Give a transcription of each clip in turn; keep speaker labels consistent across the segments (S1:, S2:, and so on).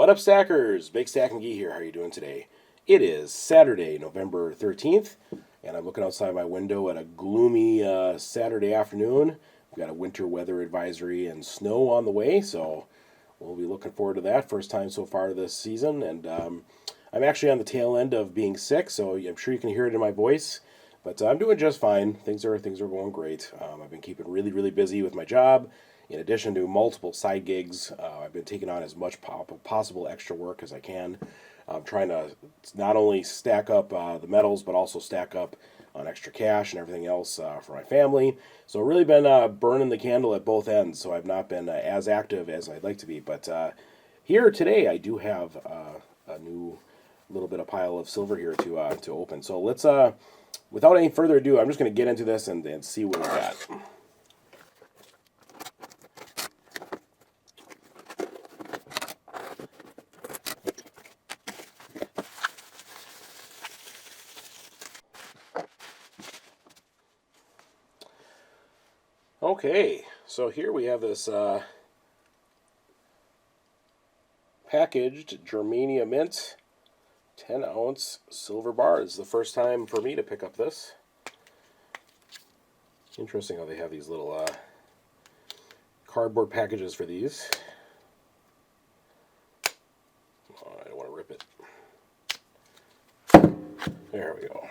S1: What up, stackers? Big Stack McGee here. How are you doing today? It is Saturday, November 13th, and I'm looking outside my window at a gloomy Saturday afternoon. We've got a winter weather advisory and snow on the way, so we'll be looking forward to that. First time so far this season, and I'm actually on the tail end of being sick, so I'm sure you can hear it in my voice. But I'm doing just fine. Things are going great. I've been keeping really busy with my job. In addition to multiple side gigs, I've been taking on as much possible extra work as I can. I'm trying to not only stack up the metals, but also stack up on extra cash and everything else for my family. So really been burning the candle at both ends. So I've not been as active as I'd like to be. But here today, I do have a new little bit of pile of silver here to open. So let's, without any further ado, I'm just going to get into this and see what we got. Okay, so here we have this packaged Germania mint 10-ounce silver bar. This is the first time for me to pick up this. Interesting how they have these little cardboard packages for these. Oh, I don't want to rip it. There we go.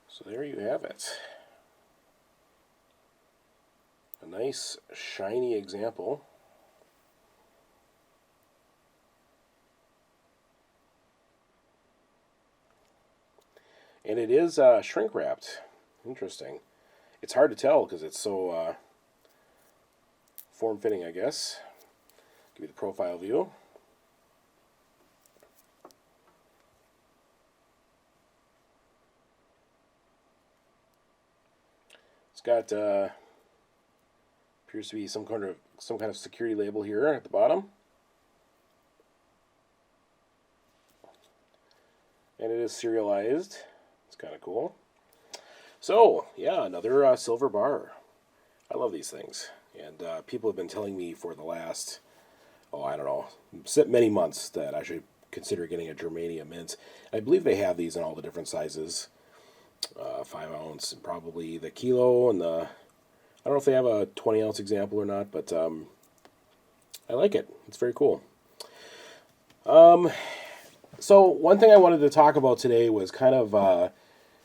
S1: So there you have it. A nice shiny example. And it is shrink wrapped. Interesting. It's hard to tell because it's so form-fitting, I guess. Give you the profile view. It's got appears to be some kind of security label here at the bottom, and it is serialized. It's kind of cool. So yeah, another silver bar. I love these things, and people have been telling me for the last I don't know, many months that I should consider getting a Germania mint. I believe they have these in all the different sizes. 5 ounce and probably the kilo and the, I don't know if they have a 20 ounce example or not, but I like it. It's very cool. So one thing I wanted to talk about today was kind of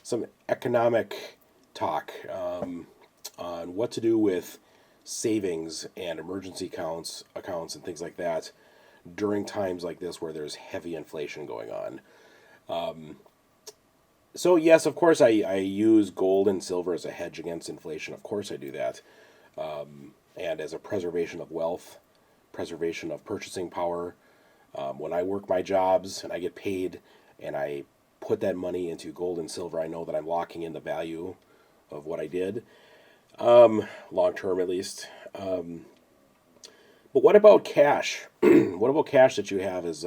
S1: some economic talk on what to do with savings and emergency accounts and things like that during times like this where there's heavy inflation going on. So yes, of course, I use gold and silver as a hedge against inflation. Of course I do that. And as a preservation of wealth, preservation of purchasing power. When I work my jobs and I get paid and I put that money into gold and silver, I know that I'm locking in the value of what I did, long term at least. But what about cash? What about cash that you have is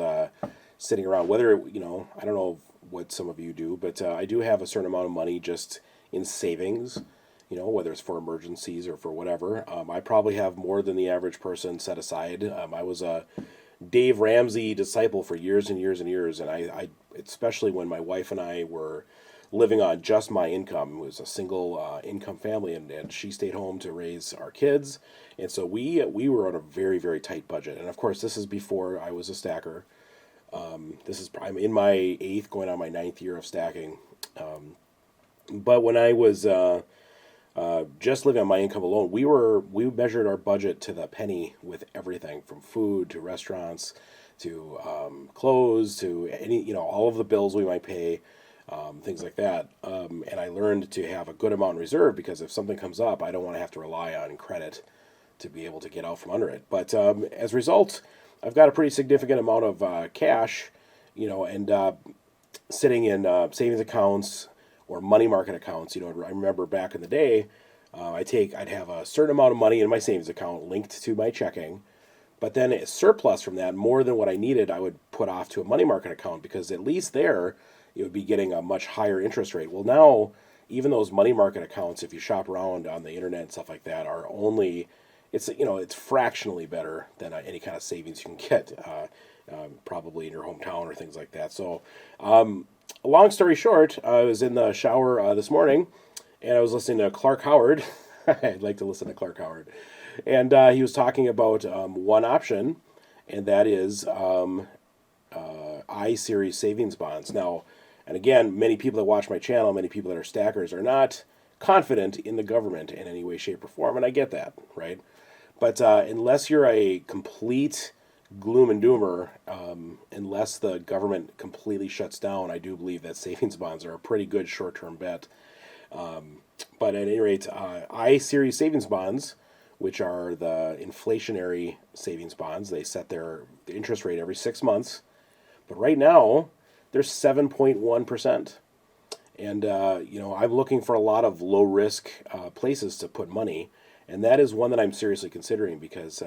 S1: sitting around? Whether, I don't know what some of you do, but I do have a certain amount of money just in savings, whether it's for emergencies or for whatever. I probably have more than the average person set aside. I was a Dave Ramsey disciple for years and years and years, and I especially when my wife and I were living on just my income. It was a single income family, and she stayed home to raise our kids, and so we were on a very tight budget. And of course, this is before I was a stacker. I'm in my 8th, going on my 9th year of stacking. But when I was just living on my income alone, we measured our budget to the penny with everything from food to restaurants to clothes to all of the bills we might pay, things like that. And I learned to have a good amount in reserve because if something comes up, I don't want to have to rely on credit to be able to get out from under it. But as a result, I've got a pretty significant amount of cash, and sitting in savings accounts or money market accounts. I remember back in the day, I'd have a certain amount of money in my savings account linked to my checking, but then a surplus from that, more than what I needed, I would put off to a money market account because at least there it would be getting a much higher interest rate. Well, now even those money market accounts, if you shop around on the internet and stuff like that, are only, it's fractionally better than any kind of savings you can get, probably in your hometown or things like that. So, long story short, I was in the shower this morning, and I was listening to Clark Howard. I'd like to listen to Clark Howard, and he was talking about one option, and that is I-series savings bonds. Now, and again, many people that watch my channel, many people that are stackers, are not confident in the government in any way, shape, or form, and I get that, right? But unless you're a complete gloom and doomer, unless the government completely shuts down, I do believe that savings bonds are a pretty good short-term bet. But at any rate, I-series savings bonds, which are the inflationary savings bonds, they set their interest rate every 6 months. But right now, they're 7.1%. And, I'm looking for a lot of low-risk places to put money. And that is one that I'm seriously considering because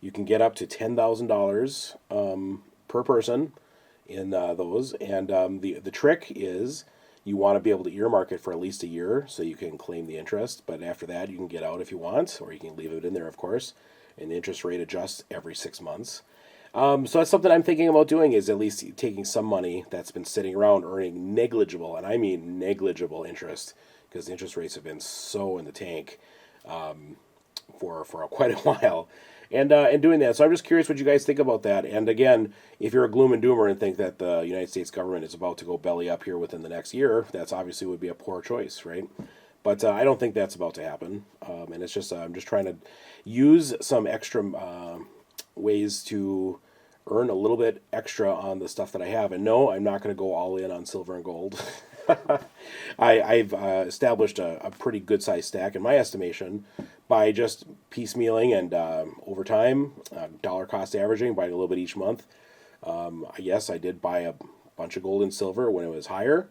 S1: you can get up to $10,000 per person in those. And the trick is you want to be able to earmark it for at least a year so you can claim the interest. But after that, you can get out if you want, or you can leave it in there, of course. And the interest rate adjusts every 6 months. So that's something I'm thinking about doing, is at least taking some money that's been sitting around earning negligible, and I mean negligible interest, because the interest rates have been so in the tank for quite a while, and doing that. So I'm just curious what you guys think about that. And again, if you're a gloom and doomer and think that the United States government is about to go belly up here within the next year, that's obviously would be a poor choice, right? But I don't think that's about to happen, and it's just I'm just trying to use some extra ways to earn a little bit extra on the stuff that I have. And no, I'm not going to go all in on silver and gold. I've established a pretty good sized stack in my estimation by just piecemealing and over time, dollar cost averaging, buying a little bit each month. Yes, I did buy a bunch of gold and silver when it was higher,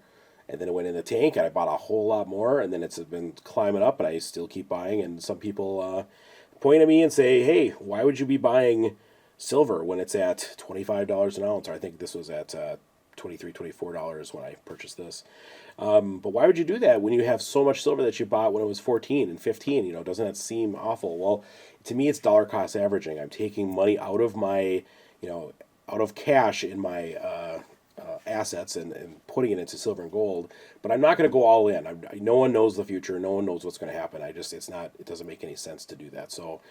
S1: and then it went in the tank, and I bought a whole lot more, and then it's been climbing up, and I still keep buying. And some people point at me and say, "Hey, why would you be buying silver when it's at $25 an ounce?" Or I think this was at $23, $24 when I purchased this. But why would you do that when you have so much silver that you bought when it was 14 and 15? Doesn't that seem awful? Well, to me, it's dollar cost averaging. I'm taking money out of my, out of cash in my assets and putting it into silver and gold. But I'm not going to go all in. No one knows the future. No one knows what's going to happen. It doesn't make any sense to do that. So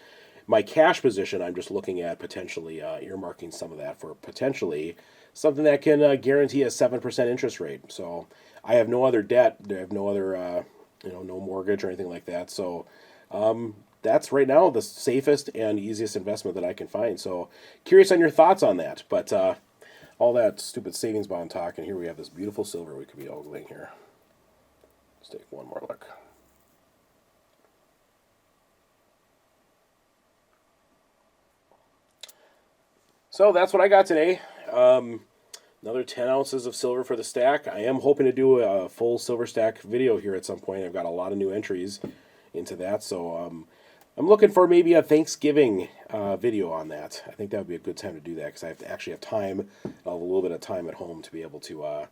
S1: my cash position, I'm just looking at potentially earmarking some of that for potentially something that can guarantee a 7% interest rate. So I have no other debt. I have no other, no mortgage or anything like that. So that's right now the safest and easiest investment that I can find. So curious on your thoughts on that. But all that stupid savings bond talk, and here we have this beautiful silver we could be ogling here. Let's take one more look. So that's what I got today. Another 10 ounces of silver for the stack. I am hoping to do a full silver stack video here at some point. I've got a lot of new entries into that. So I'm looking for maybe a Thanksgiving video on that. I think that would be a good time to do that because I actually have time. I'll have a little bit of time at home to be able to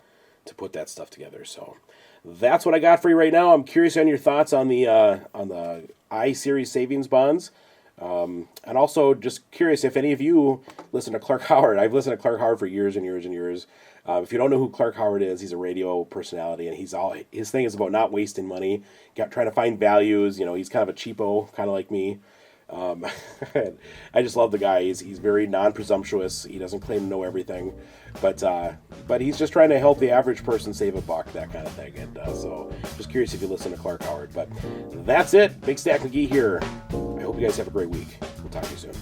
S1: put that stuff together. So that's what I got for you right now. I'm curious on your thoughts on the I-series savings bonds. And also just curious if any of you listen to Clark Howard. I've listened to Clark Howard for years and years and years. If you don't know who Clark Howard is, he's a radio personality, and his thing is about not wasting money, trying to find values. He's kind of a cheapo, kind of like me. I just love the guy. He's very non-presumptuous. He doesn't claim to know everything, but he's just trying to help the average person save a buck, that kind of thing. And so just curious if you listen to Clark Howard. But that's it. Big Stack McGee here. I hope you guys have a great week. We'll talk to you soon.